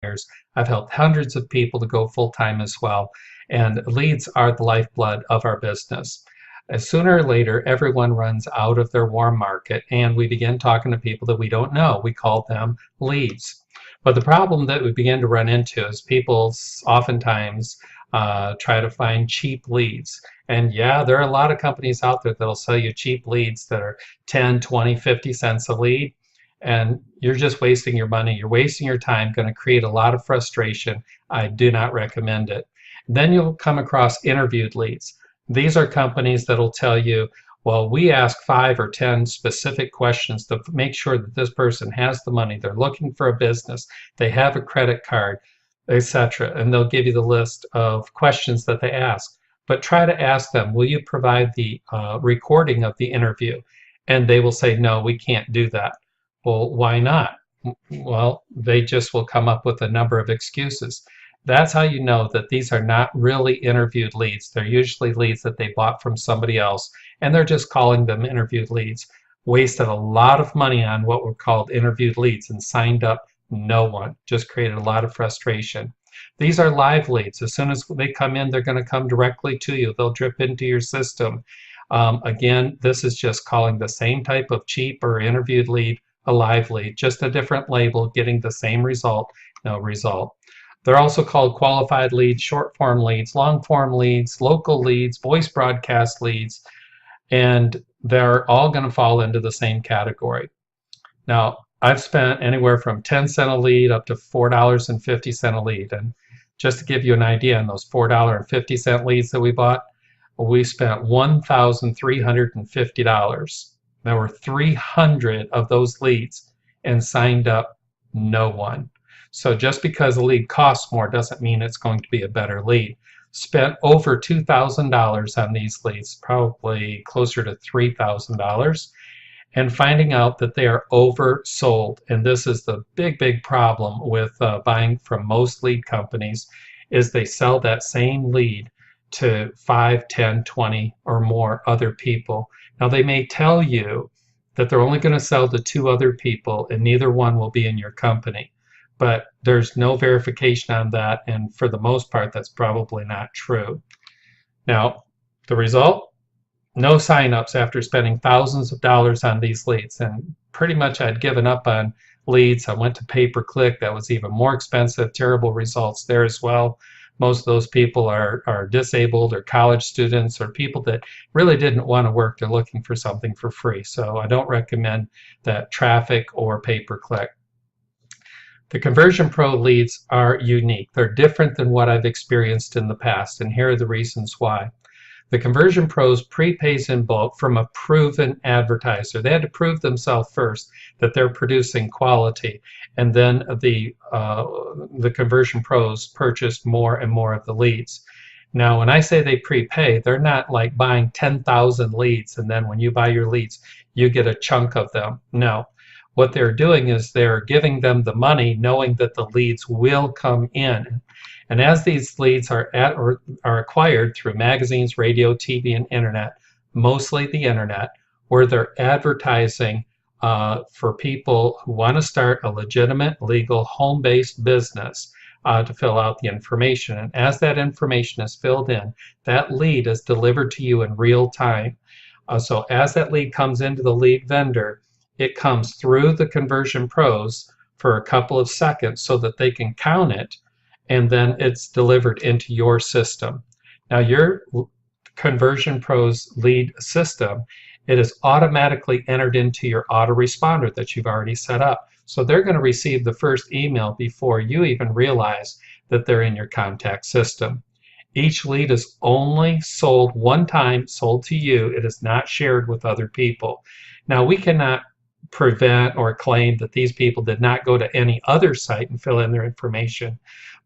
years. I've helped hundreds of people to go full-time as well. And leads are the lifeblood of our business. As sooner or later, everyone runs out of their warm market and we begin talking to people that we don't know. We call them leads. But the problem that we begin to run into is people oftentimes try to find cheap leads. And yeah, there are a lot of companies out there that'll sell you cheap leads that are 10, 20, 50 cents a lead. And you're just wasting your money. You're wasting your time, going to create a lot of frustration. I do not recommend it. Then you'll come across interviewed leads. These are companies that'll tell you, well, we ask 5 or 10 specific questions to make sure that this person has the money, they're looking for a business, they have a credit card, etc. And they'll give you the list of questions that they ask. But try to ask them, will you provide the recording of the interview? And they will say, no, we can't do that. Well, why not? Well, they just will come up with a number of excuses. That's how you know that these are not really interviewed leads. They're usually leads that they bought from somebody else, and they're just calling them interviewed leads. Wasted a lot of money on what were called interviewed leads and signed up no one. Just created a lot of frustration. These are live leads. As soon as they come in, they're going to come directly to you. They'll drip into your system. Again, this is just calling the same type of cheap or interviewed lead a live lead, just a different label, getting the same result, no result. They're also called qualified leads, short form leads, long form leads, local leads, voice broadcast leads, and they're all going to fall into the same category. Now, I've spent anywhere from 10 cents a lead up to $4.50 a lead. And just to give you an idea, on those $4.50 leads that we bought, we spent $1,350. There were 300 of those leads and signed up no one. So just because a lead costs more doesn't mean it's going to be a better lead. Spent over $2,000 on these leads, probably closer to $3,000, and finding out that they are oversold. And this is the big problem with buying from most lead companies, is they sell that same lead to 5, 10, 20 or more other people. Now they may tell you that they're only going to sell to 2 other people and neither one will be in your company. But there's no verification on that, and for the most part that's probably not true. Now the result? No signups after spending thousands of dollars on these leads, and pretty much I'd given up on leads. I went to pay-per-click. That was even more expensive. Terrible results there as well. Most of those people are disabled or college students or people that really didn't want to work. They're looking for something for free. So I don't recommend that traffic or pay-per-click. The Conversion Pro leads are unique. They're different than what I've experienced in the past, and here are the reasons why. The Conversion Pros prepays in bulk from a proven advertiser. They had to prove themselves first that they're producing quality, and then the Conversion Pros purchased more and more of the leads. Now, when I say they prepay, they're not like buying 10,000 leads, and then when you buy your leads, you get a chunk of them. No. What they're doing is they're giving them the money knowing that the leads will come in. And as these leads are acquired through magazines, radio, TV, and internet, mostly the internet, where they're advertising for people who want to start a legitimate, legal, home-based business to fill out the information. And as that information is filled in, that lead is delivered to you in real time. So as that lead comes into the lead vendor, it comes through the Conversion Pros for a couple of seconds so that they can count it, and then it's delivered into your system. Now your Conversion Pros lead system, it is automatically entered into your autoresponder that you've already set up. So they're going to receive the first email before you even realize that they're in your contact system. Each lead is only sold one time, sold to you. It is not shared with other people. Now we cannot prevent or claim that these people did not go to any other site and fill in their information,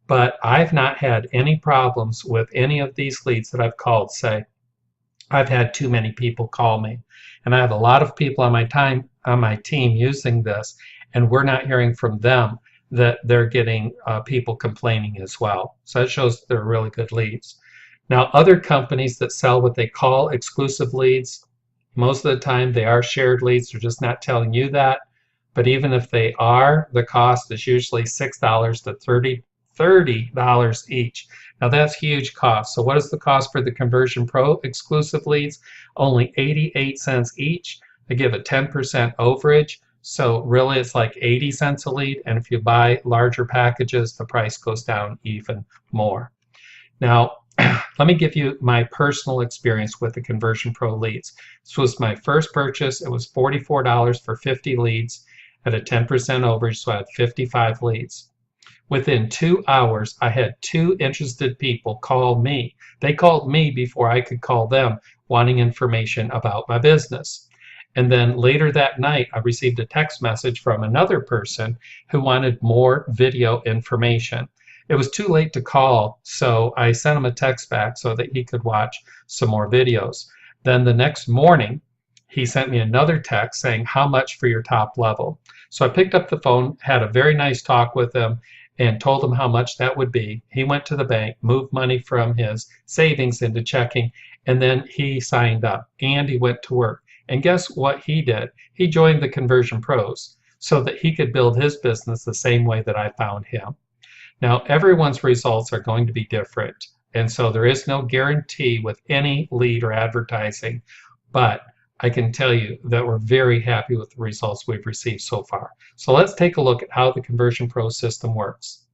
but I've not had any problems with any of these leads that I've called say, I've had too many people call me. And I have a lot of people on my team using this, and we're not hearing from them that they're getting people complaining as well. So that shows they're really good leads. Now other companies that sell what they call exclusive leads, most of the time they are shared leads. They're just not telling you that, but even if they are, the cost is usually $6 to $30 each. Now that's huge cost. So what is the cost for the Conversion Pro exclusive leads? Only 88 cents each. They give a 10% overage. So really it's like 80 cents a lead. And if you buy larger packages, the price goes down even more. Now, let me give you my personal experience with the Conversion Pro leads. This was my first purchase. It was $44 for 50 leads at a 10% overage, so I had 55 leads. Within 2 hours, I had 2 interested people call me. They called me before I could call them, wanting information about my business. And then later that night, I received a text message from another person who wanted more video information. It was too late to call, so I sent him a text back so that he could watch some more videos. Then the next morning, he sent me another text saying, how much for your top level? So I picked up the phone, had a very nice talk with him, and told him how much that would be. He went to the bank, moved money from his savings into checking, and then he signed up and he went to work. And guess what he did? He joined the Conversion Pros so that he could build his business the same way that I found him. Now, everyone's results are going to be different, and so there is no guarantee with any lead or advertising, but I can tell you that we're very happy with the results we've received so far. So let's take a look at how the Conversion Pro system works.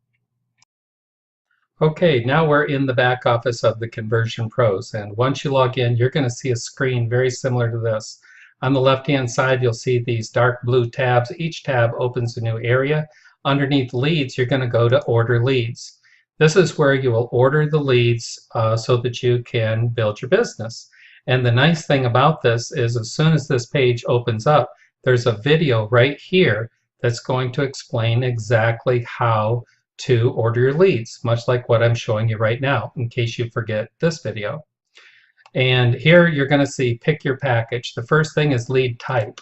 Okay, now we're in the back office of the Conversion Pros, and once you log in, you're going to see a screen very similar to this. On the left-hand side, you'll see these dark blue tabs. Each tab opens a new area. Underneath leads, you're going to go to order leads. This is where you will order the leads so that you can build your business. And the nice thing about this is as soon as this page opens up, there's a video right here that's going to explain exactly how to order your leads, much like what I'm showing you right now, in case you forget this video. And here you're going to see pick your package. The first thing is lead type.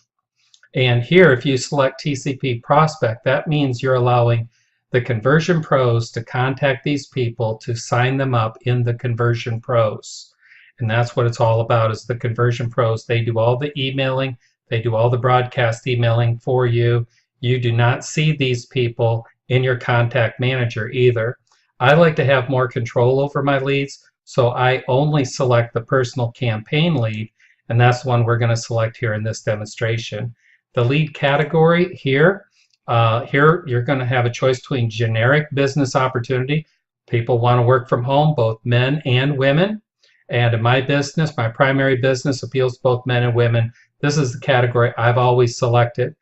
And here, if you select TCP prospect, that means you're allowing the Conversion Pros to contact these people to sign them up in the Conversion Pros. And that's what it's all about, is the Conversion Pros. They do all the emailing. They do all the broadcast emailing for you. You do not see these people in your contact manager either. I like to have more control over my leads, so I only select the personal campaign lead, and that's the one we're going to select here in this demonstration. The lead category here, you're going to have a choice between generic business opportunity. People want to work from home, both men and women. And in my business, my primary business appeals to both men and women. This is the category I've always selected.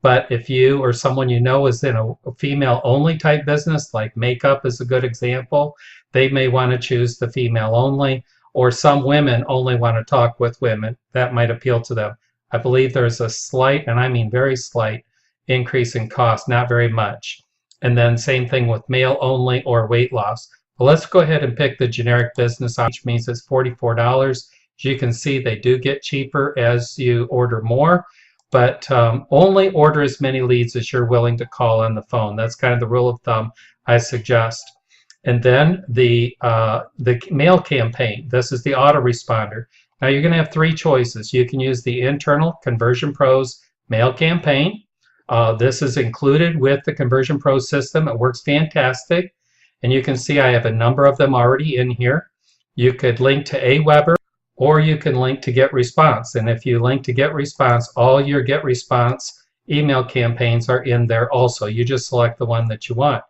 But if you or someone you know is in a female-only type business, like makeup is a good example, they may want to choose the female-only, or some women only want to talk with women. That might appeal to them. I believe there's a slight, and I mean very slight, increase in cost, not very much. And then same thing with male only or weight loss. But let's go ahead and pick the generic business, which means it's $44. As you can see, they do get cheaper as you order more, but only order as many leads as you're willing to call on the phone. That's kind of the rule of thumb I suggest. And then the mail campaign. This is the autoresponder. Now you're going to have 3 choices. You can use the internal Conversion Pros mail campaign. This is included with the Conversion Pro system. It works fantastic. And you can see I have a number of them already in here. You could link to Aweber, or you can link to Get Response. And if you link to Get Response, all your Get Response email campaigns are in there also. You just select the one that you want.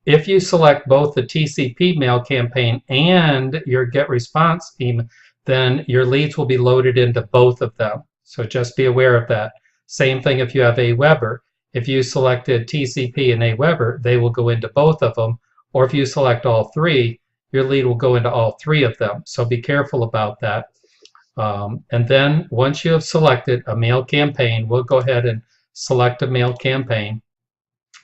If you select both the TCP mail campaign and your Get Response email, then your leads will be loaded into both of them. So just be aware of that. Same thing if you have Aweber. If you selected TCP and Aweber, they will go into both of them. Or if you select all 3, your lead will go into all 3 of them. So be careful about that. And then once you have selected a mail campaign, we'll go ahead and select a mail campaign.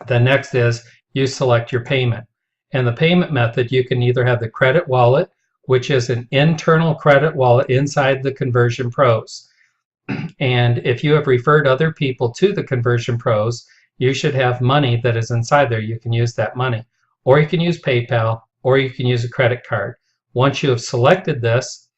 The next is you select your payment. And the payment method, you can either have the credit wallet, which is an internal credit wallet inside the Conversion Pros. And if you have referred other people to the Conversion Pros, you should have money that is inside there. You can use that money. Or you can use PayPal, or you can use a credit card. Once you have selected this,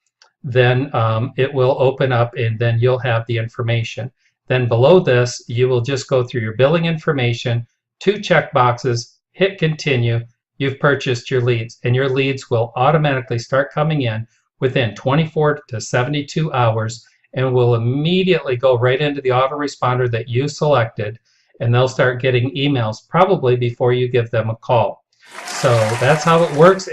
then it will open up and then you'll have the information. Then below this, you will just go through your billing information, 2 check boxes, hit continue. You've purchased your leads, and your leads will automatically start coming in within 24 to 72 hours and will immediately go right into the autoresponder that you selected, and they'll start getting emails probably before you give them a call. So that's how it works.